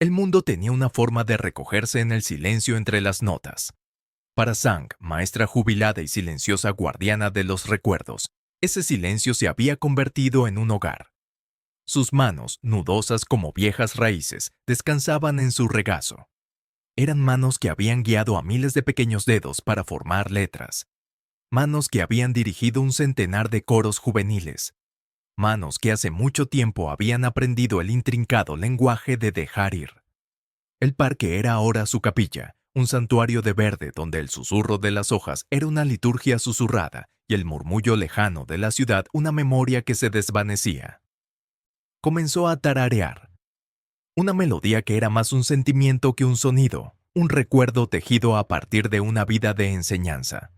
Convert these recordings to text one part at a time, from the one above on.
El mundo tenía una forma de recogerse en el silencio entre las notas. Para Sang, maestra jubilada y silenciosa guardiana de los recuerdos, ese silencio se había convertido en un hogar. Sus manos, nudosas como viejas raíces, descansaban en su regazo. Eran manos que habían guiado a miles de pequeños dedos para formar letras. Manos que habían dirigido un centenar de coros juveniles. Manos que hace mucho tiempo habían aprendido el intrincado lenguaje de dejar ir. El parque era ahora su capilla, un santuario de verde donde el susurro de las hojas era una liturgia susurrada y el murmullo lejano de la ciudad una memoria que se desvanecía. Comenzó a tararear. Una melodía que era más un sentimiento que un sonido, un recuerdo tejido a partir de una vida de enseñanza.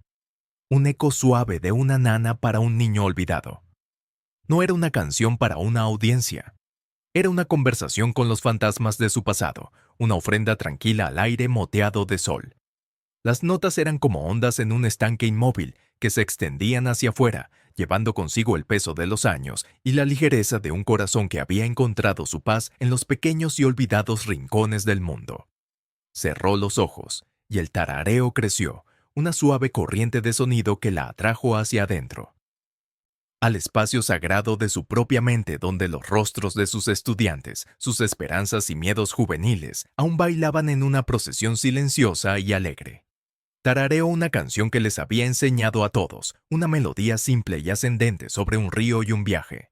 Un eco suave de una nana para un niño olvidado. No era una canción para una audiencia. Era una conversación con los fantasmas de su pasado, una ofrenda tranquila al aire moteado de sol. Las notas eran como ondas en un estanque inmóvil que se extendían hacia afuera, llevando consigo el peso de los años y la ligereza de un corazón que había encontrado su paz en los pequeños y olvidados rincones del mundo. Cerró los ojos, y el tarareo creció, una suave corriente de sonido que la atrajo hacia adentro. Al espacio sagrado de su propia mente donde los rostros de sus estudiantes, sus esperanzas y miedos juveniles, aún bailaban en una procesión silenciosa y alegre. Tarareó una canción que les había enseñado a todos, una melodía simple y ascendente sobre un río y un viaje.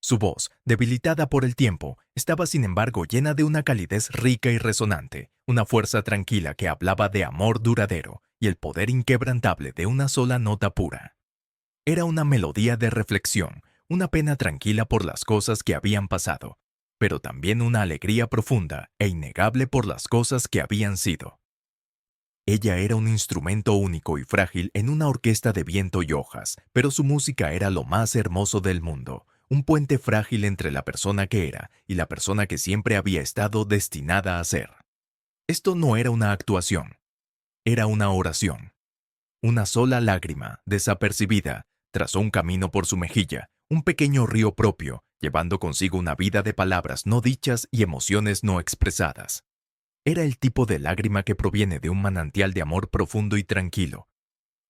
Su voz, debilitada por el tiempo, estaba sin embargo llena de una calidez rica y resonante, una fuerza tranquila que hablaba de amor duradero y el poder inquebrantable de una sola nota pura. Era una melodía de reflexión, una pena tranquila por las cosas que habían pasado, pero también una alegría profunda e innegable por las cosas que habían sido. Ella era un instrumento único y frágil en una orquesta de viento y hojas, pero su música era lo más hermoso del mundo, un puente frágil entre la persona que era y la persona que siempre había estado destinada a ser. Esto no era una actuación, era una oración. Una sola lágrima, desapercibida, trazó un camino por su mejilla, un pequeño río propio, llevando consigo una vida de palabras no dichas y emociones no expresadas. Era el tipo de lágrima que proviene de un manantial de amor profundo y tranquilo.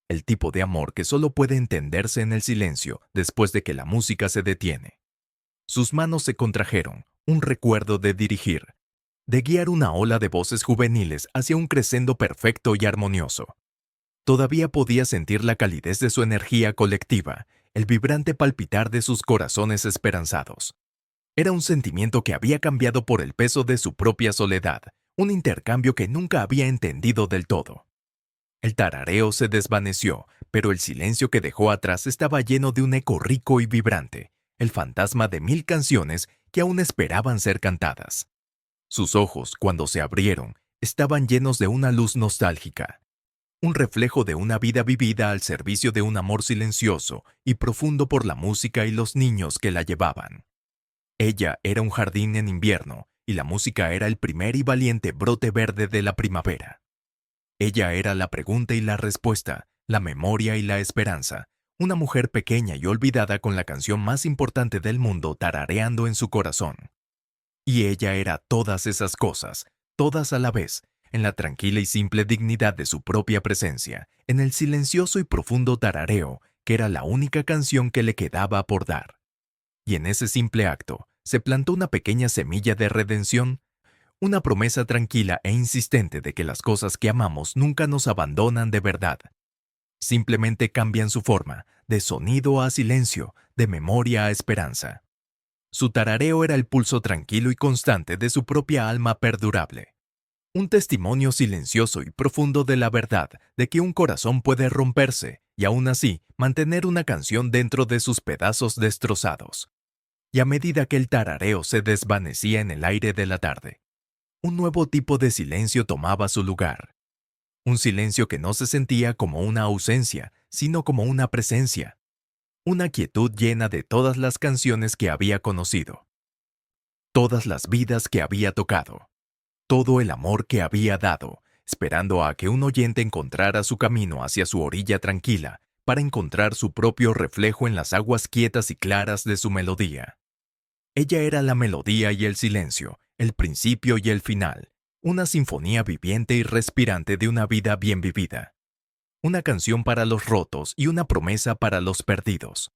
El tipo de amor que solo puede entenderse en el silencio después de que la música se detiene. Sus manos se contrajeron, un recuerdo de dirigir, de guiar una ola de voces juveniles hacia un crescendo perfecto y armonioso. Todavía podía sentir la calidez de su energía colectiva, el vibrante palpitar de sus corazones esperanzados. Era un sentimiento que había cambiado por el peso de su propia soledad, un intercambio que nunca había entendido del todo. El tarareo se desvaneció, pero el silencio que dejó atrás estaba lleno de un eco rico y vibrante, el fantasma de 1000 canciones que aún esperaban ser cantadas. Sus ojos, cuando se abrieron, estaban llenos de una luz nostálgica, un reflejo de una vida vivida al servicio de un amor silencioso y profundo por la música y los niños que la llevaban. Ella era un jardín en invierno, y la música era el primer y valiente brote verde de la primavera. Ella era la pregunta y la respuesta, la memoria y la esperanza, una mujer pequeña y olvidada con la canción más importante del mundo tarareando en su corazón. Y ella era todas esas cosas, todas a la vez, en la tranquila y simple dignidad de su propia presencia, en el silencioso y profundo tarareo, que era la única canción que le quedaba por dar. Y en ese simple acto se plantó una pequeña semilla de redención, una promesa tranquila e insistente de que las cosas que amamos nunca nos abandonan de verdad. Simplemente cambian su forma, de sonido a silencio, de memoria a esperanza. Su tarareo era el pulso tranquilo y constante de su propia alma perdurable. Un testimonio silencioso y profundo de la verdad de que un corazón puede romperse y aún así mantener una canción dentro de sus pedazos destrozados. Y a medida que el tarareo se desvanecía en el aire de la tarde, un nuevo tipo de silencio tomaba su lugar. Un silencio que no se sentía como una ausencia, sino como una presencia. Una quietud llena de todas las canciones que había conocido. Todas las vidas que había tocado. Todo el amor que había dado, esperando a que un oyente encontrara su camino hacia su orilla tranquila, para encontrar su propio reflejo en las aguas quietas y claras de su melodía. Ella era la melodía y el silencio, el principio y el final, una sinfonía viviente y respirante de una vida bien vivida. Una canción para los rotos y una promesa para los perdidos.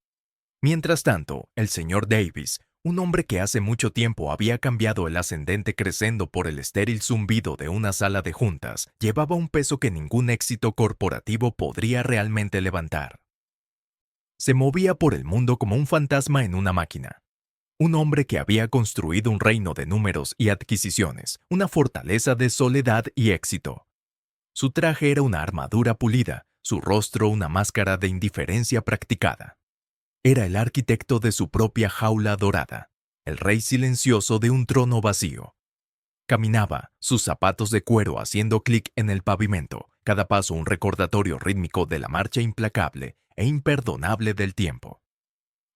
Mientras tanto, el señor Davis, un hombre que hace mucho tiempo había cambiado el ascendente crescendo por el estéril zumbido de una sala de juntas, llevaba un peso que ningún éxito corporativo podría realmente levantar. Se movía por el mundo como un fantasma en una máquina. Un hombre que había construido un reino de números y adquisiciones, una fortaleza de soledad y éxito. Su traje era una armadura pulida, su rostro una máscara de indiferencia practicada. Era el arquitecto de su propia jaula dorada, el rey silencioso de un trono vacío. Caminaba, sus zapatos de cuero haciendo clic en el pavimento, cada paso un recordatorio rítmico de la marcha implacable e imperdonable del tiempo.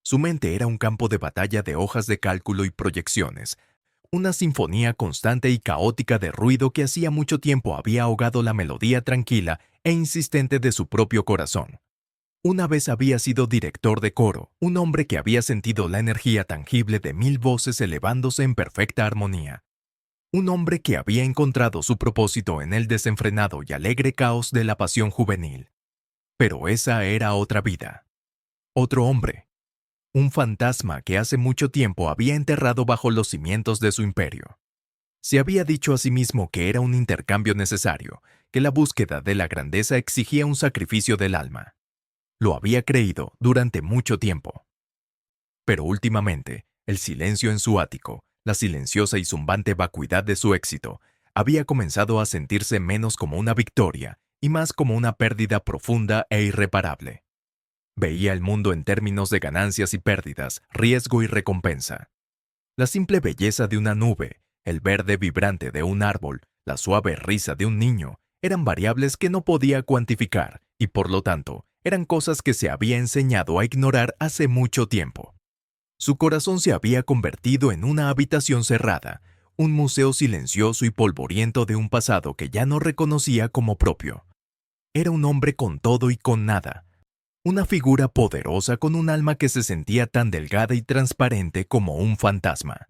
Su mente era un campo de batalla de hojas de cálculo y proyecciones, una sinfonía constante y caótica de ruido que hacía mucho tiempo había ahogado la melodía tranquila e insistente de su propio corazón. Una vez había sido director de coro, un hombre que había sentido la energía tangible de 1000 voces elevándose en perfecta armonía. Un hombre que había encontrado su propósito en el desenfrenado y alegre caos de la pasión juvenil. Pero esa era otra vida. Otro hombre. Un fantasma que hace mucho tiempo había enterrado bajo los cimientos de su imperio. Se había dicho a sí mismo que era un intercambio necesario, que la búsqueda de la grandeza exigía un sacrificio del alma. Lo había creído durante mucho tiempo. Pero últimamente, el silencio en su ático, la silenciosa y zumbante vacuidad de su éxito, había comenzado a sentirse menos como una victoria y más como una pérdida profunda e irreparable. Veía el mundo en términos de ganancias y pérdidas, riesgo y recompensa. La simple belleza de una nube, el verde vibrante de un árbol, la suave risa de un niño, eran variables que no podía cuantificar y, por lo tanto, eran cosas que se había enseñado a ignorar hace mucho tiempo. Su corazón se había convertido en una habitación cerrada, un museo silencioso y polvoriento de un pasado que ya no reconocía como propio. Era un hombre con todo y con nada, una figura poderosa con un alma que se sentía tan delgada y transparente como un fantasma.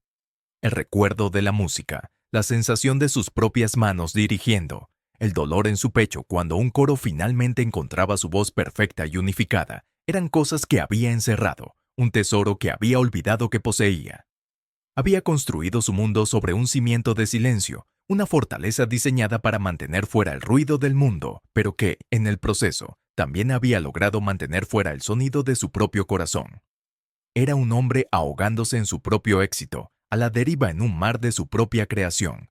El recuerdo de la música, la sensación de sus propias manos dirigiendo, el dolor en su pecho cuando un coro finalmente encontraba su voz perfecta y unificada, eran cosas que había encerrado, un tesoro que había olvidado que poseía. Había construido su mundo sobre un cimiento de silencio, una fortaleza diseñada para mantener fuera el ruido del mundo, pero que, en el proceso, también había logrado mantener fuera el sonido de su propio corazón. Era un hombre ahogándose en su propio éxito, a la deriva en un mar de su propia creación.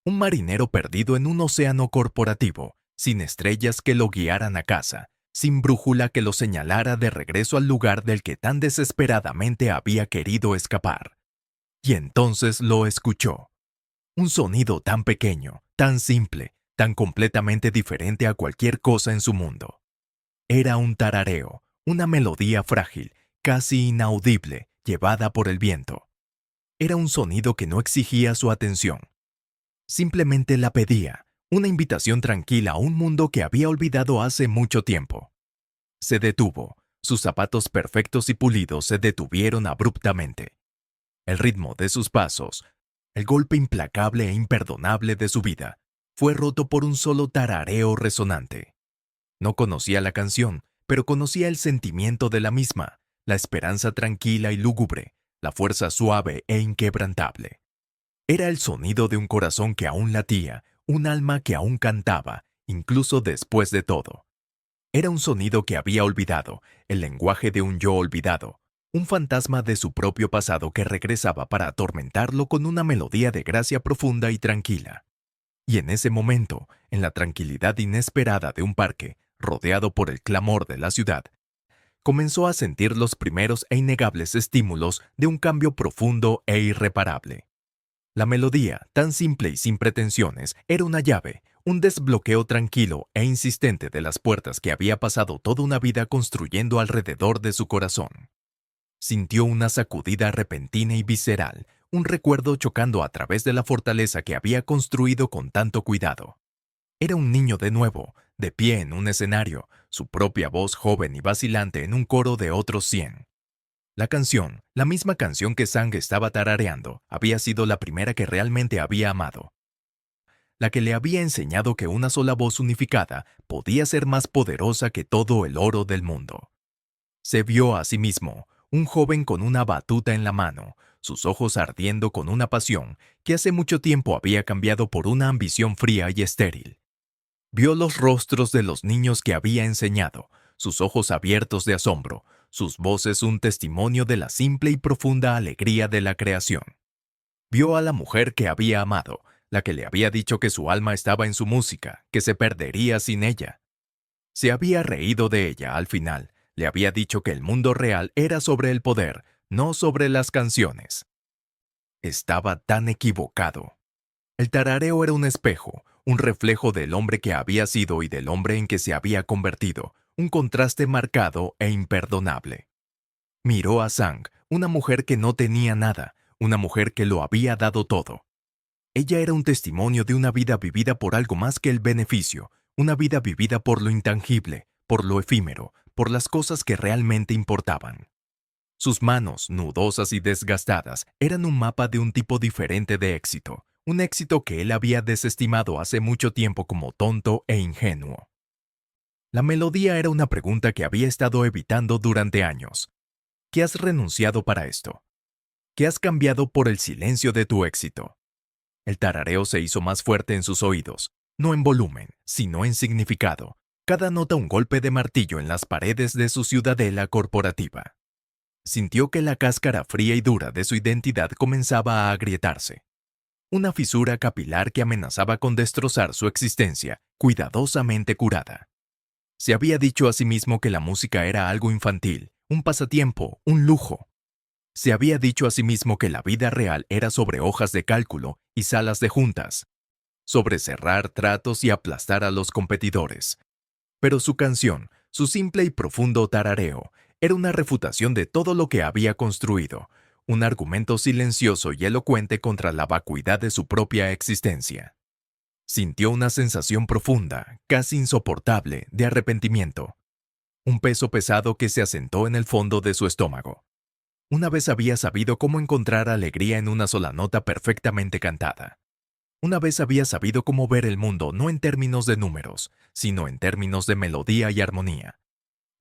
Un marinero perdido en un océano corporativo, sin estrellas que lo guiaran a casa, sin brújula que lo señalara de regreso al lugar del que tan desesperadamente había querido escapar. Y entonces lo escuchó. Un sonido tan pequeño, tan simple, tan completamente diferente a cualquier cosa en su mundo. Era un tarareo, una melodía frágil, casi inaudible, llevada por el viento. Era un sonido que no exigía su atención. Simplemente la pedía, una invitación tranquila a un mundo que había olvidado hace mucho tiempo. Se detuvo, sus zapatos perfectos y pulidos se detuvieron abruptamente. El ritmo de sus pasos, el golpe implacable e imperdonable de su vida, fue roto por un solo tarareo resonante. No conocía la canción, pero conocía el sentimiento de la misma, la esperanza tranquila y lúgubre, la fuerza suave e inquebrantable. Era el sonido de un corazón que aún latía, un alma que aún cantaba, incluso después de todo. Era un sonido que había olvidado, el lenguaje de un yo olvidado, un fantasma de su propio pasado que regresaba para atormentarlo con una melodía de gracia profunda y tranquila. Y en ese momento, en la tranquilidad inesperada de un parque, rodeado por el clamor de la ciudad, comenzó a sentir los primeros e innegables estímulos de un cambio profundo e irreparable. La melodía, tan simple y sin pretensiones, era una llave, un desbloqueo tranquilo e insistente de las puertas que había pasado toda una vida construyendo alrededor de su corazón. Sintió una sacudida repentina y visceral, un recuerdo chocando a través de la fortaleza que había construido con tanto cuidado. Era un niño de nuevo, de pie en un escenario, su propia voz joven y vacilante en un coro de otros 100. La canción, la misma canción que Sang estaba tarareando, había sido la primera que realmente había amado. La que le había enseñado que una sola voz unificada podía ser más poderosa que todo el oro del mundo. Se vio a sí mismo, un joven con una batuta en la mano, sus ojos ardiendo con una pasión que hace mucho tiempo había cambiado por una ambición fría y estéril. Vio los rostros de los niños que había enseñado, sus ojos abiertos de asombro, sus voces un testimonio de la simple y profunda alegría de la creación. Vio a la mujer que había amado, la que le había dicho que su alma estaba en su música, que se perdería sin ella. Se había reído de ella al final, le había dicho que el mundo real era sobre el poder, no sobre las canciones. Estaba tan equivocado. El tarareo era un espejo, un reflejo del hombre que había sido y del hombre en que se había convertido, un contraste marcado e imperdonable. Miró a Sang, una mujer que no tenía nada, una mujer que lo había dado todo. Ella era un testimonio de una vida vivida por algo más que el beneficio, una vida vivida por lo intangible, por lo efímero, por las cosas que realmente importaban. Sus manos, nudosas y desgastadas, eran un mapa de un tipo diferente de éxito, un éxito que él había desestimado hace mucho tiempo como tonto e ingenuo. La melodía era una pregunta que había estado evitando durante años. ¿Qué has renunciado para esto? ¿Qué has cambiado por el silencio de tu éxito? El tarareo se hizo más fuerte en sus oídos, no en volumen, sino en significado. Cada nota un golpe de martillo en las paredes de su ciudadela corporativa. Sintió que la cáscara fría y dura de su identidad comenzaba a agrietarse. Una fisura capilar que amenazaba con destrozar su existencia, cuidadosamente curada. Se había dicho a sí mismo que la música era algo infantil, un pasatiempo, un lujo. Se había dicho a sí mismo que la vida real era sobre hojas de cálculo y salas de juntas, sobre cerrar tratos y aplastar a los competidores. Pero su canción, su simple y profundo tarareo, era una refutación de todo lo que había construido, un argumento silencioso y elocuente contra la vacuidad de su propia existencia. Sintió una sensación profunda, casi insoportable, de arrepentimiento, un peso pesado que se asentó en el fondo de su estómago. Una vez había sabido cómo encontrar alegría en una sola nota perfectamente cantada. Una vez había sabido cómo ver el mundo no en términos de números, sino en términos de melodía y armonía.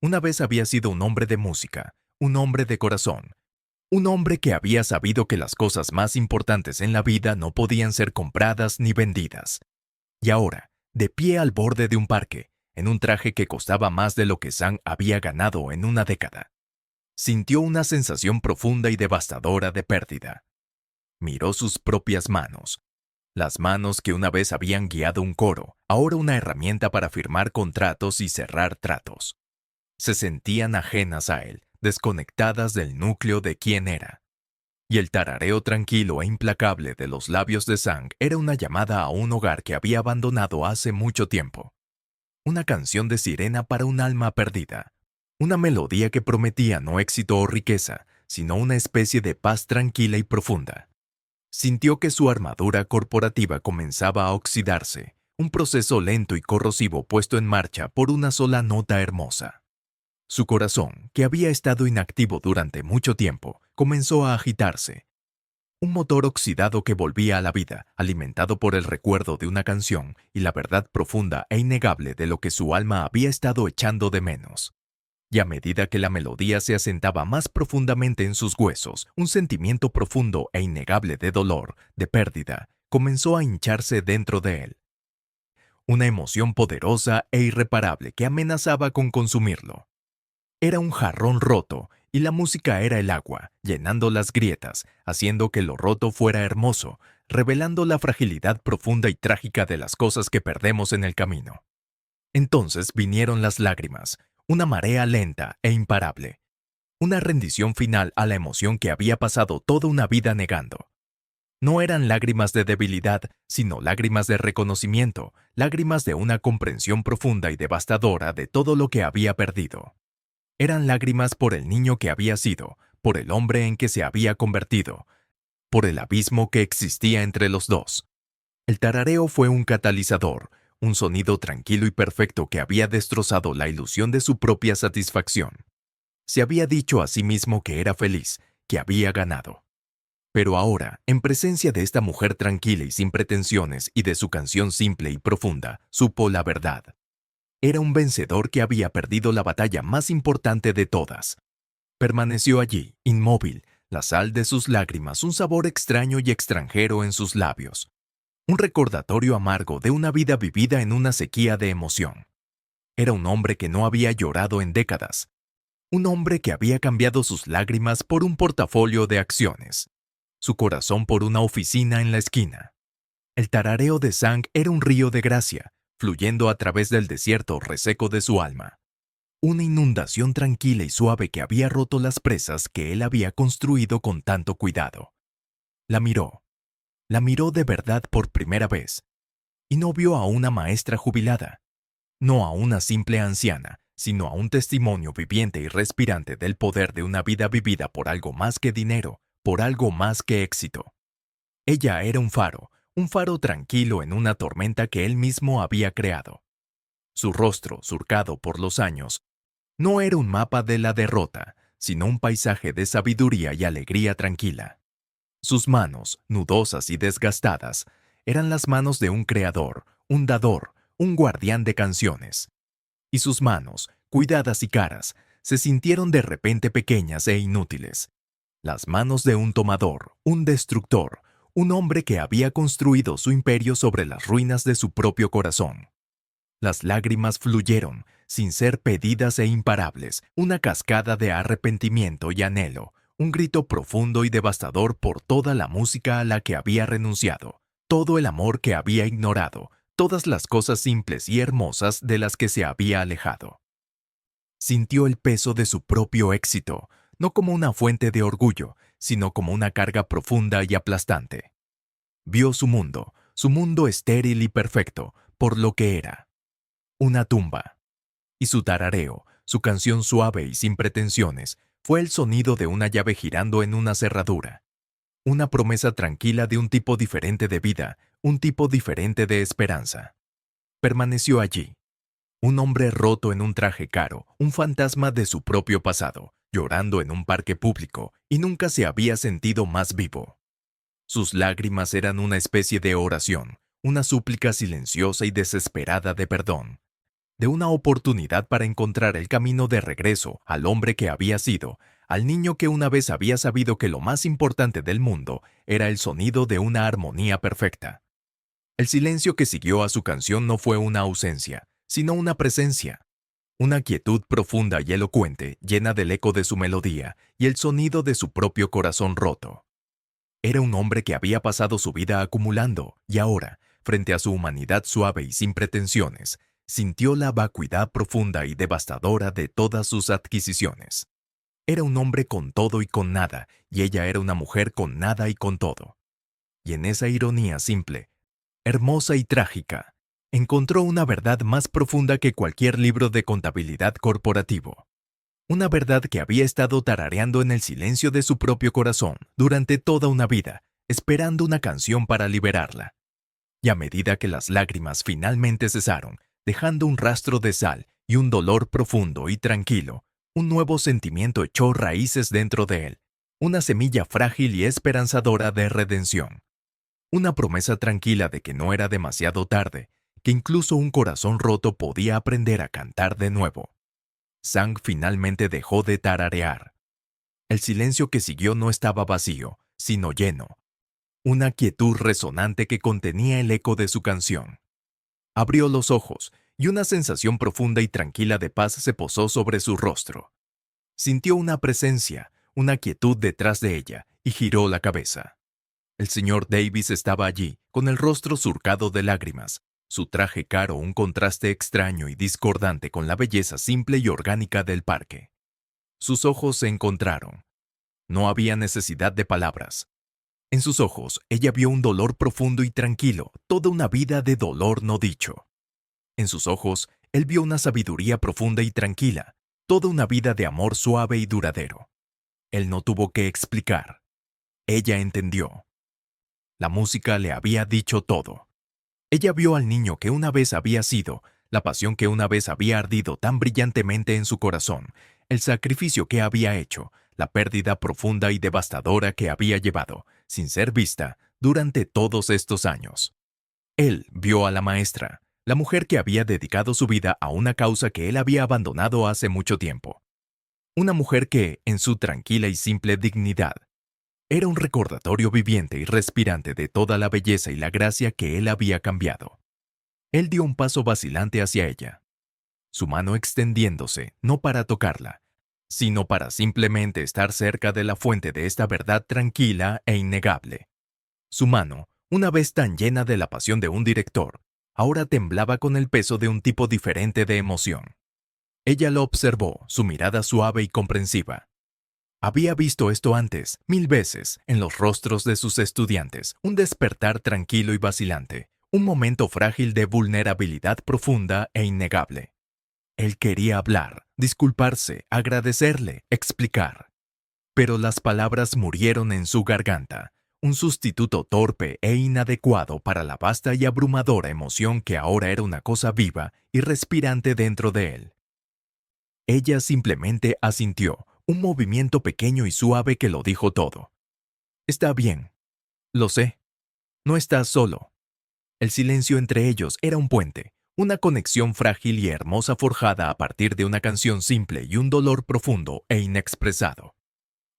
Una vez había sido un hombre de música, un hombre de corazón, un hombre que había sabido que las cosas más importantes en la vida no podían ser compradas ni vendidas. Y ahora, de pie al borde de un parque, en un traje que costaba más de lo que Sang había ganado en una década, sintió una sensación profunda y devastadora de pérdida. Miró sus propias manos, las manos que una vez habían guiado un coro, ahora una herramienta para firmar contratos y cerrar tratos. Se sentían ajenas a él, desconectadas del núcleo de quién era. Y el tarareo tranquilo e implacable de los labios de Sang era una llamada a un hogar que había abandonado hace mucho tiempo. Una canción de sirena para un alma perdida. Una melodía que prometía no éxito o riqueza, sino una especie de paz tranquila y profunda. Sintió que su armadura corporativa comenzaba a oxidarse, un proceso lento y corrosivo puesto en marcha por una sola nota hermosa. Su corazón, que había estado inactivo durante mucho tiempo, comenzó a agitarse. Un motor oxidado que volvía a la vida, alimentado por el recuerdo de una canción y la verdad profunda e innegable de lo que su alma había estado echando de menos. Y a medida que la melodía se asentaba más profundamente en sus huesos, un sentimiento profundo e innegable de dolor, de pérdida, comenzó a hincharse dentro de él. Una emoción poderosa e irreparable que amenazaba con consumirlo. Era un jarrón roto, y la música era el agua, llenando las grietas, haciendo que lo roto fuera hermoso, revelando la fragilidad profunda y trágica de las cosas que perdemos en el camino. Entonces vinieron las lágrimas, una marea lenta e imparable, una rendición final a la emoción que había pasado toda una vida negando. No eran lágrimas de debilidad, sino lágrimas de reconocimiento, lágrimas de una comprensión profunda y devastadora de todo lo que había perdido. Eran lágrimas por el niño que había sido, por el hombre en que se había convertido, por el abismo que existía entre los dos. El tarareo fue un catalizador, un sonido tranquilo y perfecto que había destrozado la ilusión de su propia satisfacción. Se había dicho a sí mismo que era feliz, que había ganado. Pero ahora, en presencia de esta mujer tranquila y sin pretensiones y de su canción simple y profunda, supo la verdad. Era un vencedor que había perdido la batalla más importante de todas. Permaneció allí, inmóvil, la sal de sus lágrimas, un sabor extraño y extranjero en sus labios. Un recordatorio amargo de una vida vivida en una sequía de emoción. Era un hombre que no había llorado en décadas. Un hombre que había cambiado sus lágrimas por un portafolio de acciones. Su corazón por una oficina en la esquina. El tarareo de Sang era un río de gracia, fluyendo a través del desierto reseco de su alma. Una inundación tranquila y suave que había roto las presas que él había construido con tanto cuidado. La miró. La miró de verdad por primera vez. Y no vio a una maestra jubilada. No a una simple anciana, sino a un testimonio viviente y respirante del poder de una vida vivida por algo más que dinero, por algo más que éxito. Ella era un faro tranquilo en una tormenta que él mismo había creado. Su rostro, surcado por los años, no era un mapa de la derrota, sino un paisaje de sabiduría y alegría tranquila. Sus manos, nudosas y desgastadas, eran las manos de un creador, un dador, un guardián de canciones. Y sus manos, cuidadas y caras, se sintieron de repente pequeñas e inútiles. Las manos de un tomador, un destructor, un hombre que había construido su imperio sobre las ruinas de su propio corazón. Las lágrimas fluyeron, sin ser pedidas e imparables, una cascada de arrepentimiento y anhelo, un grito profundo y devastador por toda la música a la que había renunciado, todo el amor que había ignorado, todas las cosas simples y hermosas de las que se había alejado. Sintió el peso de su propio éxito, no como una fuente de orgullo, sino como una carga profunda y aplastante. Vio su mundo estéril y perfecto, por lo que era. Una tumba. Y su tarareo, su canción suave y sin pretensiones, fue el sonido de una llave girando en una cerradura. Una promesa tranquila de un tipo diferente de vida, un tipo diferente de esperanza. Permaneció allí. Un hombre roto en un traje caro, un fantasma de su propio pasado, llorando en un parque público, y nunca se había sentido más vivo. Sus lágrimas eran una especie de oración, una súplica silenciosa y desesperada de perdón, de una oportunidad para encontrar el camino de regreso al hombre que había sido, al niño que una vez había sabido que lo más importante del mundo era el sonido de una armonía perfecta. El silencio que siguió a su canción no fue una ausencia, sino una presencia, una quietud profunda y elocuente, llena del eco de su melodía y el sonido de su propio corazón roto. Era un hombre que había pasado su vida acumulando, y ahora, frente a su humanidad suave y sin pretensiones, sintió la vacuidad profunda y devastadora de todas sus adquisiciones. Era un hombre con todo y con nada, y ella era una mujer con nada y con todo. Y en esa ironía simple, hermosa y trágica, encontró una verdad más profunda que cualquier libro de contabilidad corporativo. Una verdad que había estado tarareando en el silencio de su propio corazón durante toda una vida, esperando una canción para liberarla. Y a medida que las lágrimas finalmente cesaron, dejando un rastro de sal y un dolor profundo y tranquilo, un nuevo sentimiento echó raíces dentro de él, una semilla frágil y esperanzadora de redención. Una promesa tranquila de que no era demasiado tarde, que incluso un corazón roto podía aprender a cantar de nuevo. Sang finalmente dejó de tararear. El silencio que siguió no estaba vacío, sino lleno. Una quietud resonante que contenía el eco de su canción. Abrió los ojos, y una sensación profunda y tranquila de paz se posó sobre su rostro. Sintió una presencia, una quietud detrás de ella, y giró la cabeza. El señor Davis estaba allí, con el rostro surcado de lágrimas, su traje caro un contraste extraño y discordante con la belleza simple y orgánica del parque. Sus ojos se encontraron. No había necesidad de palabras. En sus ojos, ella vio un dolor profundo y tranquilo, toda una vida de dolor no dicho. En sus ojos, él vio una sabiduría profunda y tranquila, toda una vida de amor suave y duradero. Él no tuvo que explicar. Ella entendió. La música le había dicho todo. Ella vio al niño que una vez había sido, la pasión que una vez había ardido tan brillantemente en su corazón, el sacrificio que había hecho, la pérdida profunda y devastadora que había llevado, sin ser vista, durante todos estos años. Él vio a la maestra, la mujer que había dedicado su vida a una causa que él había abandonado hace mucho tiempo. Una mujer que, en su tranquila y simple dignidad, era un recordatorio viviente y respirante de toda la belleza y la gracia que él había cambiado. Él dio un paso vacilante hacia ella, su mano extendiéndose no para tocarla, sino para simplemente estar cerca de la fuente de esta verdad tranquila e innegable. Su mano, una vez tan llena de la pasión de un director, ahora temblaba con el peso de un tipo diferente de emoción. Ella lo observó, su mirada suave y comprensiva. Había visto esto antes, 1000 veces, en los rostros de sus estudiantes, un despertar tranquilo y vacilante, un momento frágil de vulnerabilidad profunda e innegable. Él quería hablar, disculparse, agradecerle, explicar. Pero las palabras murieron en su garganta, un sustituto torpe e inadecuado para la vasta y abrumadora emoción que ahora era una cosa viva y respirante dentro de él. Ella simplemente asintió, un movimiento pequeño y suave que lo dijo todo. Está bien. Lo sé. No estás solo. El silencio entre ellos era un puente, una conexión frágil y hermosa forjada a partir de una canción simple y un dolor profundo e inexpresado.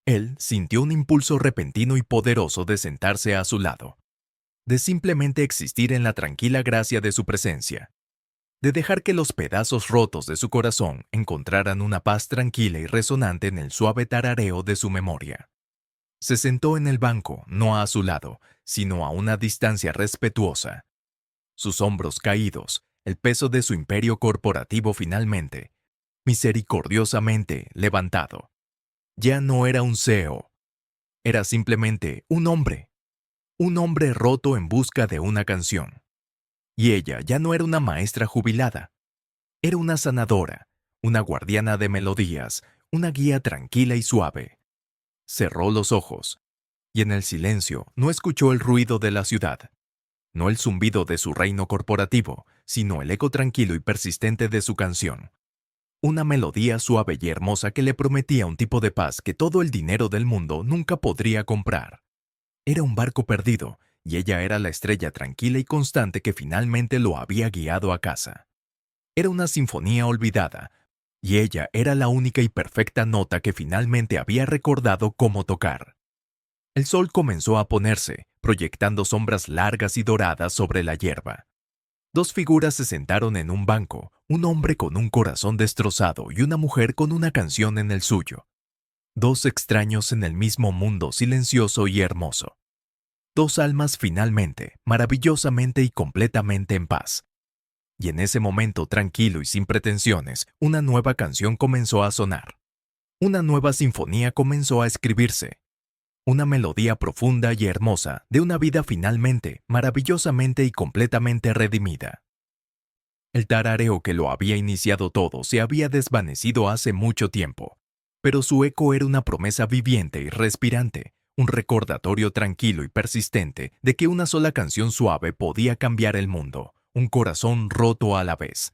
Él sintió un impulso repentino y poderoso de sentarse a su lado, de simplemente existir en la tranquila gracia de su presencia, de dejar que los pedazos rotos de su corazón encontraran una paz tranquila y resonante en el suave tarareo de su memoria. Se sentó en el banco, no a su lado, sino a una distancia respetuosa. Sus hombros caídos, el peso de su imperio corporativo finalmente, misericordiosamente levantado. Ya no era un CEO, era simplemente un hombre roto en busca de una canción. Y ella ya no era una maestra jubilada, era una sanadora, una guardiana de melodías, una guía tranquila y suave. Cerró los ojos, y en el silencio no escuchó el ruido de la ciudad, no el zumbido de su reino corporativo, sino el eco tranquilo y persistente de su canción. Una melodía suave y hermosa que le prometía un tipo de paz que todo el dinero del mundo nunca podría comprar. Era un barco perdido, y ella era la estrella tranquila y constante que finalmente lo había guiado a casa. Era una sinfonía olvidada, y ella era la única y perfecta nota que finalmente había recordado cómo tocar. El sol comenzó a ponerse, proyectando sombras largas y doradas sobre la hierba. Dos figuras se sentaron en un banco, un hombre con un corazón destrozado y una mujer con una canción en el suyo. Dos extraños en el mismo mundo silencioso y hermoso. Dos almas finalmente, maravillosamente y completamente en paz. Y en ese momento tranquilo y sin pretensiones, una nueva canción comenzó a sonar. Una nueva sinfonía comenzó a escribirse. Una melodía profunda y hermosa de una vida finalmente, maravillosamente y completamente redimida. El tarareo que lo había iniciado todo se había desvanecido hace mucho tiempo, pero su eco era una promesa viviente y respirante, un recordatorio tranquilo y persistente de que una sola canción suave podía cambiar el mundo, un corazón roto a la vez,